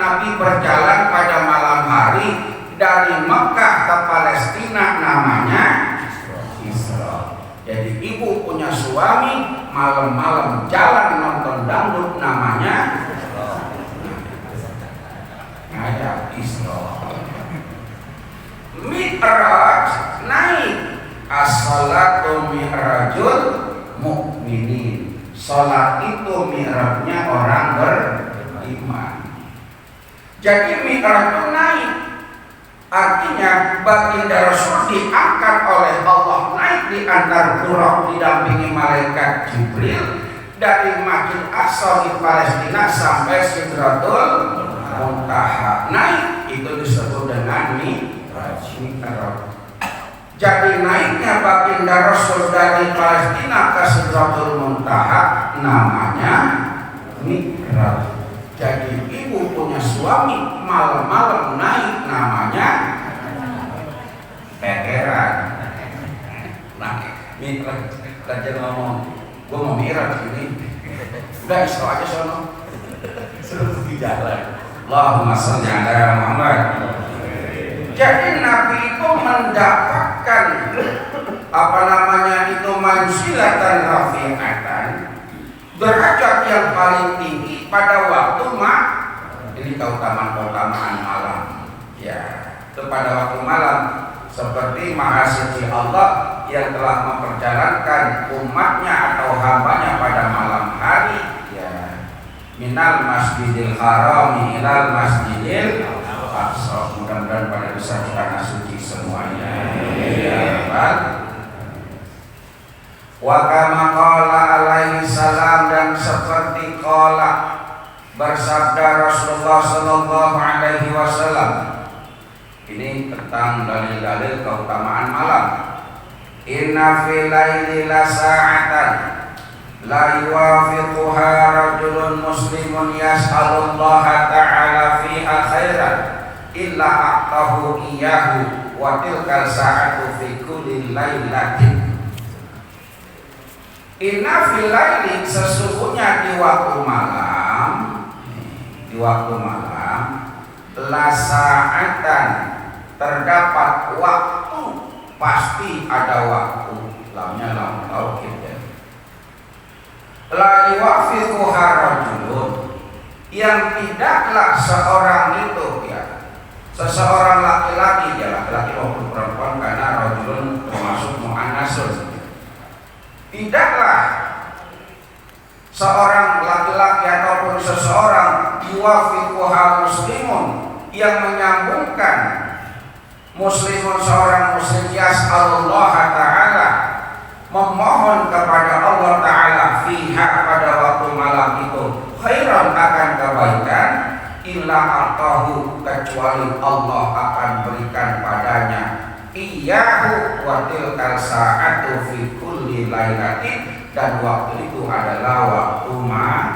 Nabi berjalan pada malam hari dari Mekah ke Palestina, namanya Isra. Jadi ibu punya suami malam-malam jalan nonton dangdut, namanya ngajak Isra. Mi'raj, naik. As-salatu mi'rajul mu'minin. Salat itu mi'rajnya orang beriman. Jadi mi'raj itu naik. Artinya baginda Rasul diangkat oleh Allah, naik di antar buraq didampingi malaikat Jibril dari Masjid Aqsa di Palestina sampai Sidratul Muntaha. Naik itu disebut dengan mi'raj. Jadi naiknya baginda Rasul dari Palestina ke Sidratul Muntaha namanya mi'raj. Jadi ibu punya suami malam-malam naik, namanya pegeran. Nah, mi'raj. Belajar ngomong, gue mau mi'raj ini. Udah Isra aja sono. Suruh di jalan. Allahumma sholli ala Muhammad. Jadi Nabi itu mendapatkan manzilatan rafi'atan, derajat yang paling tinggi pada waktu ini keutamaan malam. Ya, itu pada waktu malam, seperti Maha Suci Allah yang telah memperjalankan umatnya atau hambanya pada malam hari. Ya, minal masjidil haram ilal masjidil aqsa. Mudah-mudahan pada bisa tanah suci semuanya. Ya, wa kama qala alaihi salam, dan seperti qala bersabda Rasulullah sallallahu alaihi wasallam. Ini tentang dalil-dalil keutamaan malam. Inna fil laili la sa'atan la yuwafiquha rajulun muslimun yas'alullaha ta'ala fiha khairan illa a'tahu iyyahu wa tilka sa'atu fi kulli lailatin. Inna fil laili, sesungguhnya di waktu malam, la sa'atan, terdapat waktu, pasti ada waktu. Lamnya lam taukid ya. La yuwafiquha rajulun, yang tidaklah seorang itu ya, seseorang laki-laki ya, laki-laki maupun perempuan, karena rajulun termasuk mu'annasun. Tidaklah seorang laki-laki ataupun seseorang yuwafiquha muslimun, yang menyambungkan muslimun, seorang muslim, yas'alullaha ta'ala, memohon kepada Allah ta'ala, fiha, pada waktu malam itu, khairan, akan kebaikan, illa a'tahu, kecuali Allah akan berikan padanya, iyyahu wa tilkal sa'atu fi kulli lailatin, dan waktu itu adalah waktu malam.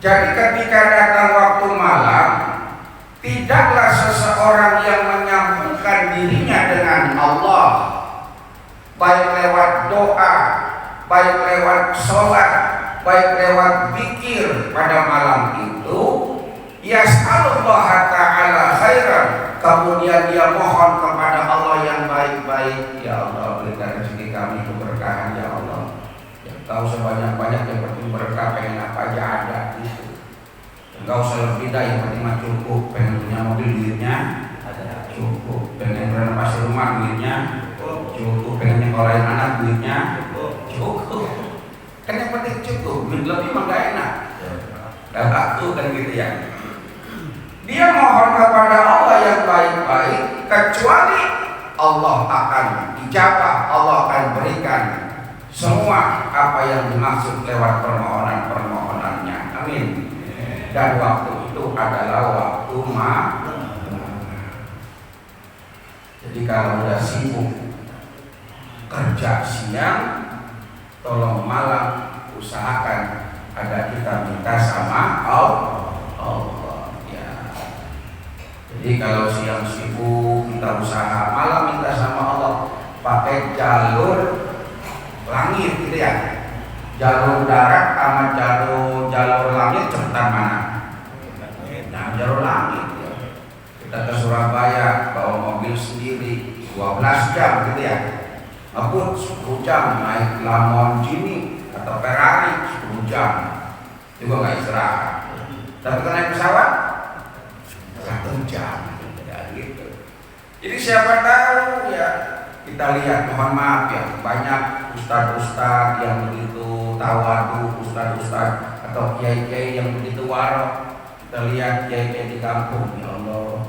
Jadi ketika datang waktu malam, tidaklah seseorang yang menyambungkan dirinya dengan Allah, baik lewat doa, baik lewat sholat, baik lewat zikir pada malam itu, yas'alullaha ta'ala khairan, kemudian dia mohon kepada Allah yang baik-baik. Ya Allah, berikan rezeki kami keberkahan ya Allah. Enggak usah banyak-banyak, yang penting berkah, pengen apa aja ada gitu. Enggak usah lebih dah, yang penting mah cukup. Pengen punya mobil, duitnya ada, cukup. Pengen renovasi rumah, duitnya cukup. Pengen nyekolahin anak, duitnya cukup. Kan yang penting cukup, duit lebih mah gak enak. Gak waktu kan gitu ya. Dia mohon kepada Allah yang baik-baik, kecuali Allah akan ijabah, Allah akan berikan semua apa yang dimaksud lewat permohonan-permohonannya. Amin. Dan waktu itu adalah waktu malam. Jadi kalau udah sibuk kerja siang, tolong malam usahakan ada kita minta sama Allah. Ya. Jadi kalau siang sibuk kita usaha, malam minta sama Allah, pakai jalur langit gitu ya. jalur darat sama jalur langit cepetan mana? Nah, jalur langit ya. Kita ke Surabaya bawa mobil sendiri 12 jam gitu ya. Ngebut 10 jam naik Lamborghini atau Ferrari 10 jam juga nggak istirahat. Tapi kalau naik pesawat 1 jam ya gitu. Jadi siapa tahu ya, kita lihat, mohon maaf ya, banyak ustadz-ustadz yang begitu tawadu, ustadz-ustadz atau kiai-kiai yang begitu warok. Kita lihat kiai-kiai di kampung, ya Allah,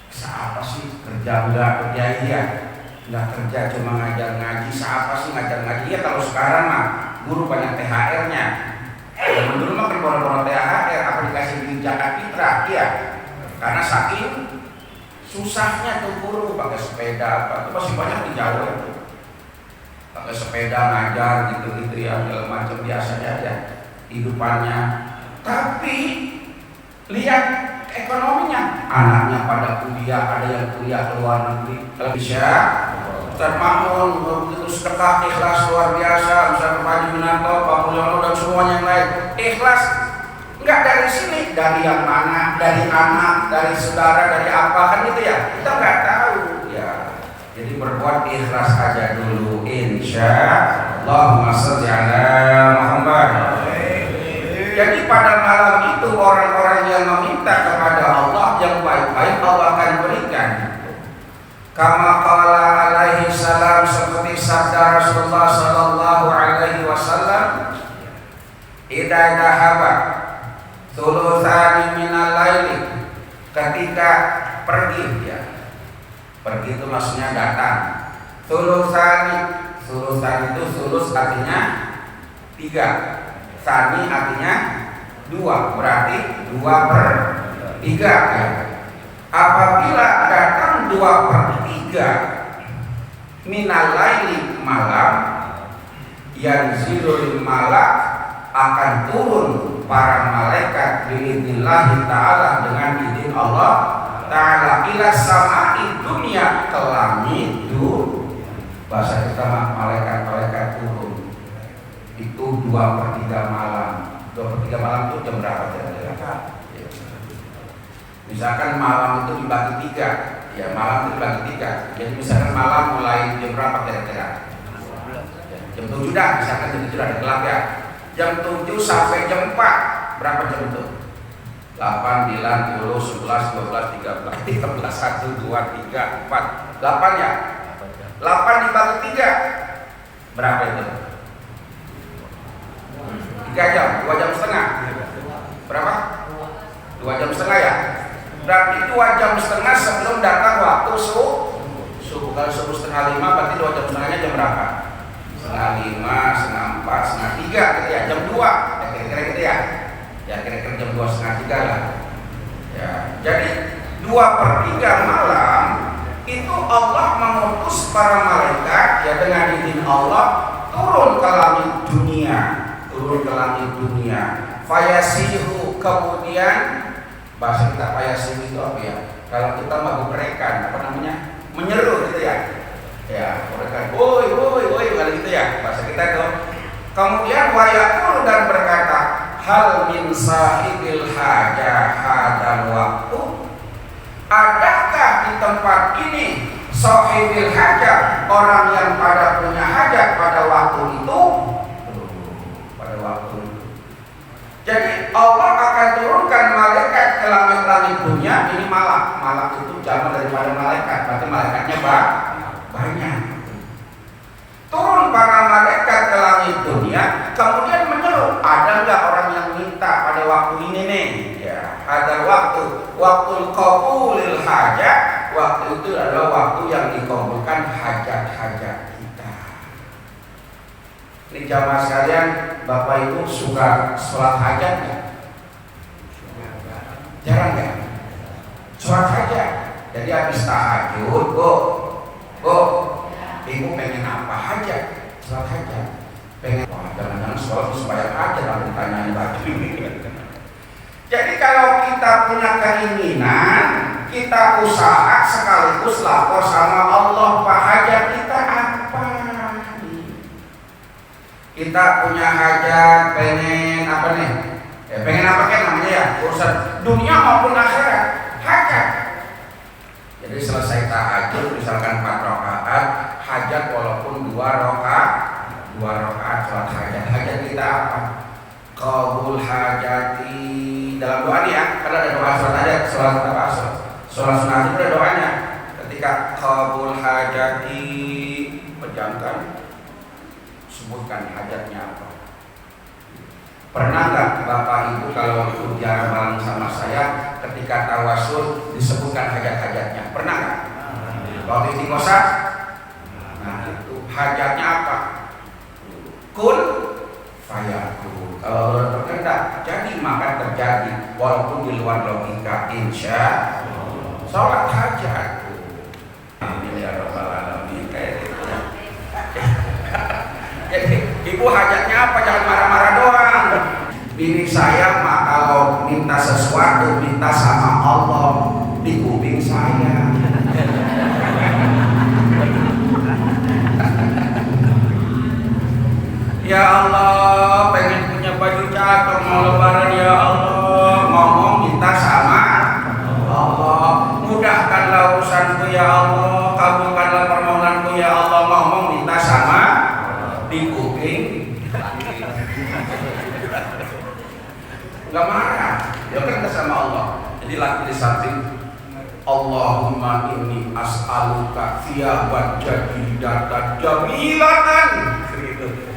siapa sih kerja enggak kiai ya? Nggak kerja cuma ngajar ngaji, siapa sih ngajar ngaji? Ya kalau sekarang mah guru banyak THR-nya. Zaman dulu mah kan bono-bono THR, apa dikasih di zakat fitrah ya? Karena saking susahnya tuh guru pakai sepeda, apa itu masih banyak di Jawa itu. Pakai sepeda ngajar gitu-gitu ya, segala macam biasa aja hidupannya. Tapi lihat ekonominya, anaknya pada kuliah, ada yang kuliah ke luar negeri. Kalau bisa Ustaz Makmun begitu sedekah ikhlas luar biasa, Ustaz Haji Minanto, Pak Mulyono dan semuanya yang lain ikhlas. Enggak dari sini, dari yang mana, dari anak, dari saudara, dari apa kan gitu ya. Kita nggak tahu ya. Jadi berbuat ikhlas aja dulu, insya Allah. Shalli ala Muhammad. Jadi pada malam itu orang-orang yang meminta kepada Allah yang baik-baik Allah akan berikan. Kama qala alaihi salam, seperti sabda Rasulullah sallallahu alaihi wasallam, idza dhahaba thulutsani minal laili, ketika pergi ya. Pergi itu maksudnya datang. Thulutsani itu thuluts artinya 3. Sani artinya 2, berarti 2/3 ya. Apabila datang 2/3 minal laili malam, yanzilul malak, akan turun para malaikat biidznillah ta'ala, dengan izin Allah ta'ala, ila sama'i dunia, ke langit bahasa kita malaikat turun itu 2/3 malam. 2/3 malam itu jam berapa kira-kira? Misalkan malam itu dibagi 3, ya malam itu dibagi 3. Jadi misalkan malam mulai jam berapa kira-kira? Jam 7 dah, misalkan jam 7 ada gelap ya. Jam 7 sampai jam 4, berapa jam itu? 8, 9, 10, 11, 12, 13, 14, 1, 2, 3, 4, 8 ya? 8 dibagi 3, berapa itu? 3 jam, 2 jam setengah. Berapa? 2 jam setengah ya? Berarti 2 jam setengah sebelum datang waktu subuh. Kalau subuh 4:30, berarti 2 jam setengahnya jam berapa? 4:30, 4:30, 3 gitu ya, jam 2 ya, kira-kira gitu ya. Ya kira-kira jam 2:30 lah ya. Jadi 2/3 malam itu Allah mengutus para malaikat ya, dengan izin Allah turun ke langit dunia. Fayasihu, kemudian bahasa kita fayasihu itu apa ya? Kalau kita mau berikan apa namanya? Menyeru gitu ya. Ya, mereka woi kali gitu ya, bahasa kita itu. Kemudian wayaqul, dan berkata, hal min sahibil hajah hadal waktu, adakah di tempat ini sahibil hajah, orang yang pada punya hajat pada waktu itu? Jadi Allah akan turunkan malaikat ke langit-langit dunia. Ini malak itu jamak daripada malaikat, berarti malaikatnya banyak. Turun para malaikat ke langit dunia, kemudian menyeru, ada nggak orang yang minta pada waktu ini nih? Ya, ada waktu qabulil hajat. Waktu itu adalah waktu yang dikabulkan hajat-hajat kita. Ini jamaah sekalian, Bapak Ibu suka sholat hajat nggak? Jarang ya? Sholat hajat. Jadi habis tahajud, Ibu pengen apa hajat? Sholat hajat. Pengen, jangan-jangan sholat supaya hajat, lalu ditanyain lagi. Jadi kalau kita punya keinginan, kita usaha sekaligus lapor sama Allah, Pak hajat kita apa? Kita punya hajat, pengen apa nih? Pengen apa kan namanya ya? Urusan dunia maupun akhirat, hajat. Jadi selesai tahajud misalkan 4 rakaat, hajat walaupun 2 rakaat sholat hajat. Hajat kita apa? Qabul hajati. Dalam doa nih ya, karena ada doa sholat hajat, sholat apa? Sholat sunat itu ada doanya. Ketika qabul hajati, pejamkan, sebutkan hajatnya apa. Pernah nggak Bapak Ibu kalau ikut jarang bareng sama saya ketika tawasul disebutkan hajat-hajatnya? Pernah nggak? Kalau istighosah, nah itu hajatnya apa? Kun fayakun. Kalau berkehendak jadi maka terjadi, walaupun di luar logika. Insya sholat hajat. Amin ya rabbal alamin. Jadi ibu hajatnya apa? Jangan marah-marah doang. Bini saya mah kalau minta sesuatu minta sama Allah di kuping saya. Ya Allah, pengen punya baju cakep mau lebaran ya Allah, ngomong minta sama Allah. Mudahkanlah urusanku ya Allah, kabulkanlah permohonanku ya Allah, ngomong minta sama di kuping. Gak marah, dia kan sama Allah. Jadi lagi di samping Allahumma inni as'aluka thiyaban jadidatan jamilatan.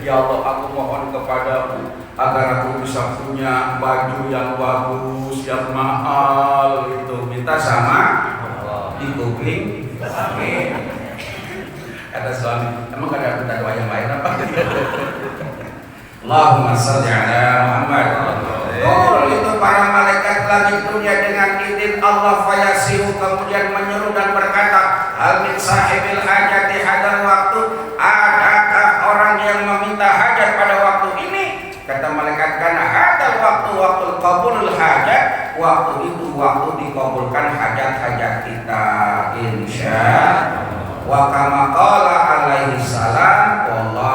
Ya Allah, aku mohon kepadamu agar aku bisa punya baju yang bagus, yang mahal itu. Minta sama di kuping. Kata suami, emang gak ada minta doa yang lain apa? Allahumma shalli ala Muhammad. Itu para malaikat langit dunia dengan izin Allah fayasihu, kemudian menyeru dan berkata, hal min sahibil hajati hadal waktu, adakah orang yang meminta hajat pada waktu ini? Kata malaikat, karena hadal waktu qabulul hajat, waktu itu waktu dikabulkan hajat-hajat kita insya. Wa kama qala alaihi salam, wallahu